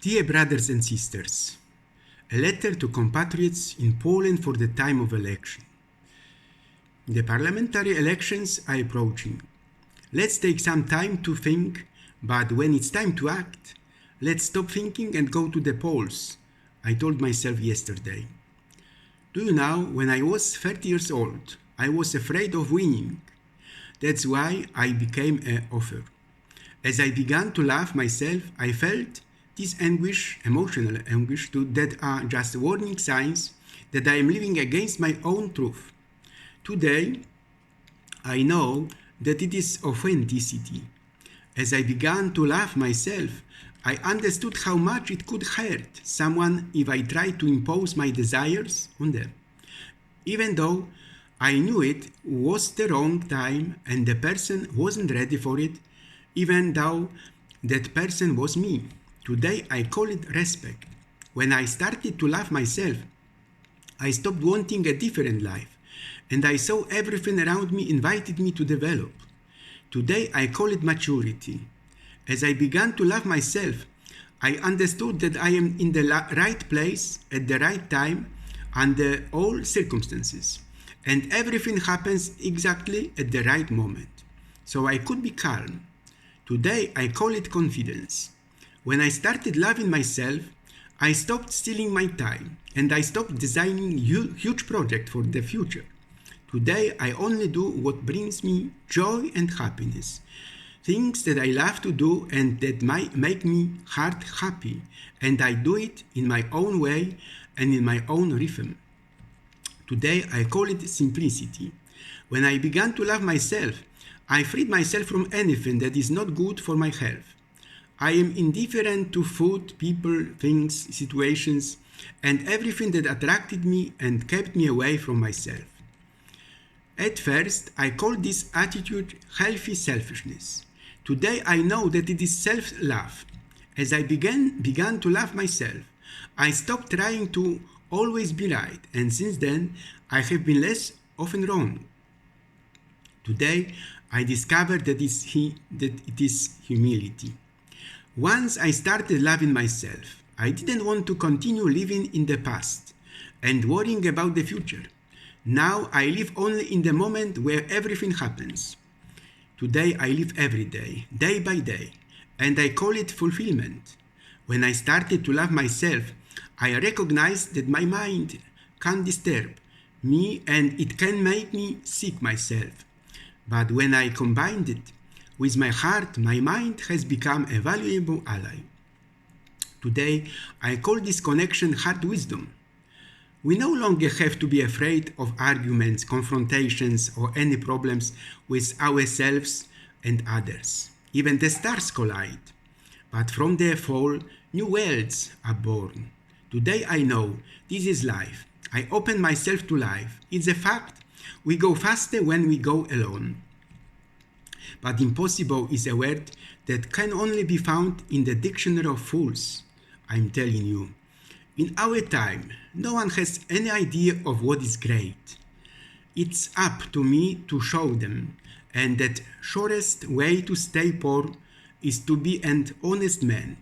Dear brothers and sisters, a letter to compatriots in Poland for the time of election. The parliamentary elections are approaching. Let's take some time to think, but when it's time to act, let's stop thinking and go to the polls, I told myself yesterday. Do you know, when I was 30 years old, I was afraid of winning. That's why I became an author. As I began to love myself, I felt this anguish, emotional anguish, that are just warning signs that I am living against my own truth. Today, I know that it is authenticity. As I began to love myself, I understood how much it could hurt someone if I tried to impose my desires on them. Even though I knew it was the wrong time and the person wasn't ready for it, even though that person was me. Today I call it respect. When I started to love myself, I stopped wanting a different life, and I saw everything around me invited me to develop. Today I call it maturity. As I began to love myself, I understood that I am in the right place at the right time under all circumstances, and everything happens exactly at the right moment. So I could be calm. Today I call it confidence. When I started loving myself, I stopped stealing my time and I stopped designing huge projects for the future. Today I only do what brings me joy and happiness. Things that I love to do and that might make me heart happy, and I do it in my own way and in my own rhythm. Today I call it simplicity. When I began to love myself, I freed myself from anything that is not good for my health. I am indifferent to food, people, things, situations, and everything that attracted me and kept me away from myself. At first, I called this attitude healthy selfishness. Today I know that it is self-love. As I began to love myself, I stopped trying to always be right, and since then I have been less often wrong. Today I discovered that it is humility. Once I started loving myself, I didn't want to continue living in the past and worrying about the future. Now I live only in the moment where everything happens. Today I live every day, day by day, and I call it fulfillment. When I started to love myself, I recognized that my mind can disturb me and it can make me sick myself. But when I combined it with my heart, my mind has become a valuable ally. Today, I call this connection heart wisdom. We no longer have to be afraid of arguments, confrontations, or any problems with ourselves and others. Even the stars collide. But from their fall, new worlds are born. Today I know this is life. I open myself to life. It's a fact. We go faster when we go alone. But impossible is a word that can only be found in the dictionary of fools. I'm telling you. In our time, no one has any idea of what is great. It's up to me to show them, and that surest way to stay poor is to be an honest man.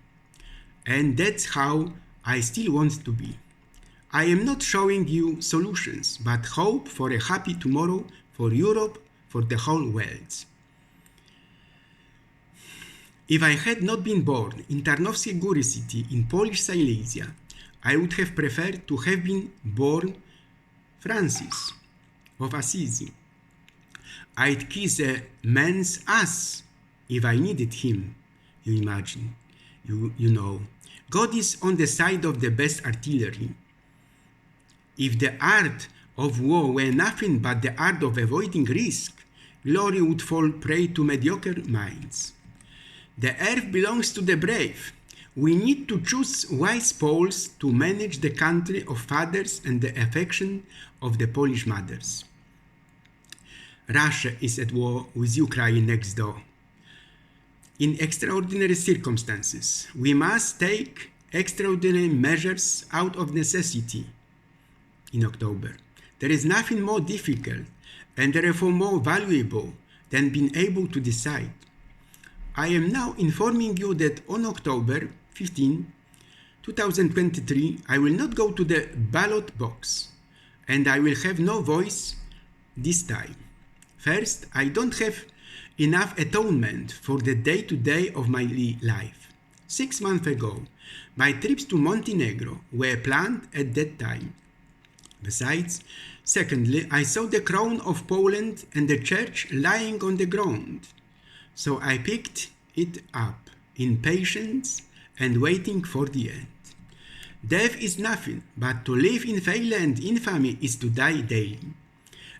And that's how I still want to be. I am not showing you solutions, but hope for a happy tomorrow for Europe, for the whole world. If I had not been born in Tarnowskie Góry city in Polish Silesia, I would have preferred to have been born Francis of Assisi. I'd kiss a man's ass if I needed him, you imagine. You know. God is on the side of the best artillery. If the art of war were nothing but the art of avoiding risk, glory would fall prey to mediocre minds. The earth belongs to the brave. We need to choose wise poles to manage the country of fathers and the affection of the Polish mothers. Russia is at war with Ukraine next door. In extraordinary circumstances, we must take extraordinary measures out of necessity. In October, there is nothing more difficult and therefore more valuable than being able to decide. I am now informing you that on October 15, 2023, I will not go to the ballot box, and I will have no voice this time. First, I don't have enough atonement for the day-to-day of my life. 6 months ago, my trips to Montenegro were planned at that time. Besides, secondly, I saw the crown of Poland and the church lying on the ground. So I picked it up in patience and waiting for the end. Death is nothing, but to live in failure and infamy is to die daily.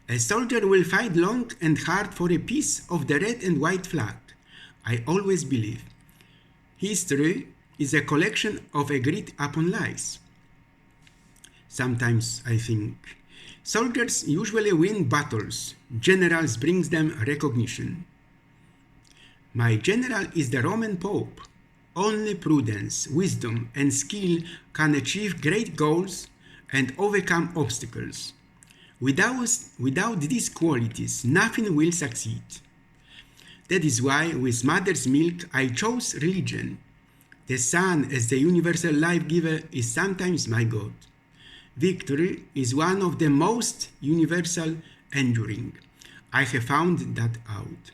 A soldier will fight long and hard for a piece of the red and white flag. I always believe. History is a collection of agreed upon lies. Sometimes I think soldiers usually win battles. Generals brings them recognition. My general is the Roman Pope. Only prudence, wisdom, and skill can achieve great goals and overcome obstacles. Without these qualities, nothing will succeed. That is why, with mother's milk, I chose religion. The sun, as the universal life giver, is sometimes my God. Victory is one of the most universal enduring. I have found that out.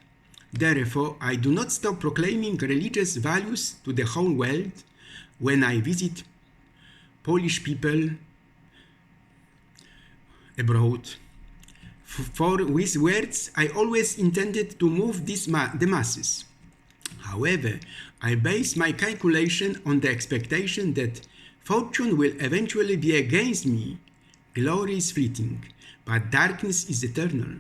Therefore, I do not stop proclaiming religious values to the whole world when I visit Polish people abroad. For with words, I always intended to move the masses. However, I base my calculation on the expectation that fortune will eventually be against me. Glory is fleeting, but darkness is eternal.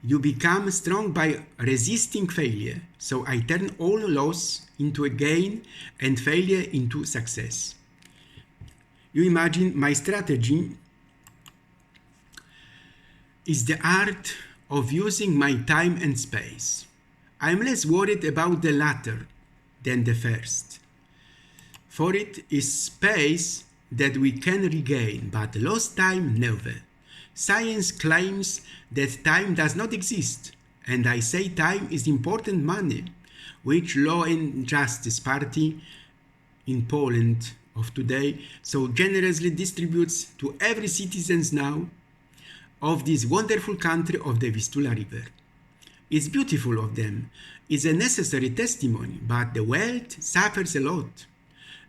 You become strong by resisting failure, so I turn all loss into a gain and failure into success. You imagine my strategy is the art of using my time and space. I am less worried about the latter than the first. For it is space that we can regain, but lost time never. Science claims that time does not exist, and I say time is important money, which Law and Justice Party in Poland of today so generously distributes to every citizen now of this wonderful country of the Vistula River. It's beautiful of them, it's a necessary testimony, but the world suffers a lot,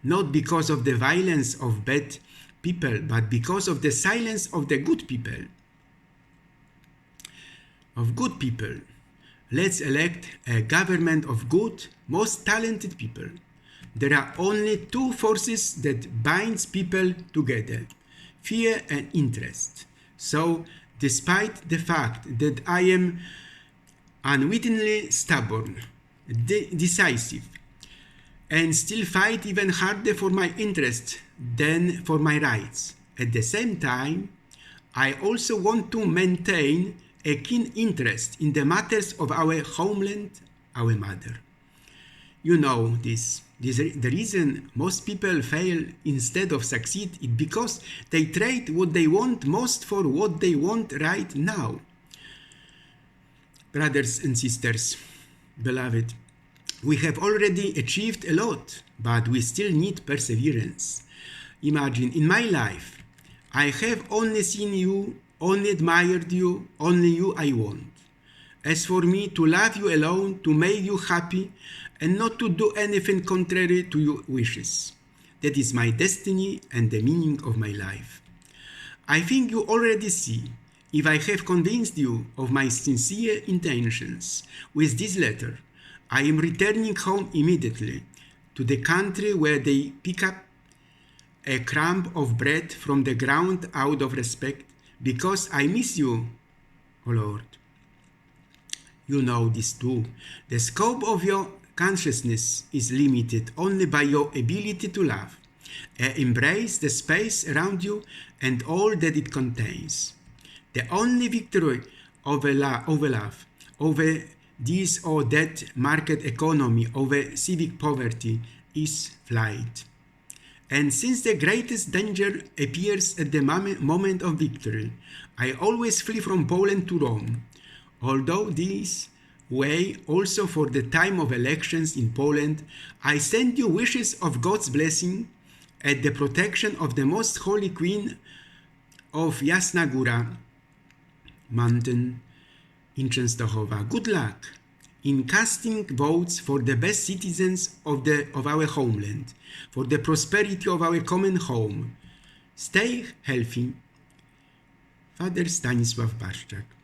not because of the violence of bad people, but because of the silence of the good people. Of good people. Let's elect a government of good, most talented people. There are only two forces that binds people together, fear and interest. So, despite the fact that I am unwittingly stubborn, decisive, and still fight even harder for my interests than for my rights, at the same time, I also want to maintain a keen interest in the matters of our homeland, our mother. You know this. The reason most people fail instead of succeed is because they trade what they want most for what they want right now. Brothers and sisters, beloved, we have already achieved a lot, but we still need perseverance. Imagine, in my life, I have only seen you, only admired you, only you I want. As for me, to love you alone, to make you happy, and not to do anything contrary to your wishes. That is my destiny and the meaning of my life. I think you already see, if I have convinced you of my sincere intentions with this letter, I am returning home immediately to the country where they pick up a crumb of bread from the ground out of respect, because I miss you, O Lord. You know this too. The scope of your consciousness is limited only by your ability to love. Embrace the space around you and all that it contains. The only victory over love, over this or that market economy, over civic poverty, is flight. And since the greatest danger appears at the moment of victory, I always flee from Poland to Rome. Although this way also for the time of elections in Poland, I send you wishes of God's blessing at the protection of the Most Holy Queen of Jasna Góra Mountain in Częstochowa. Good luck in casting votes for the best citizens of our homeland, for the prosperity of our common home. Stay healthy. Father Stanisław Barszczak.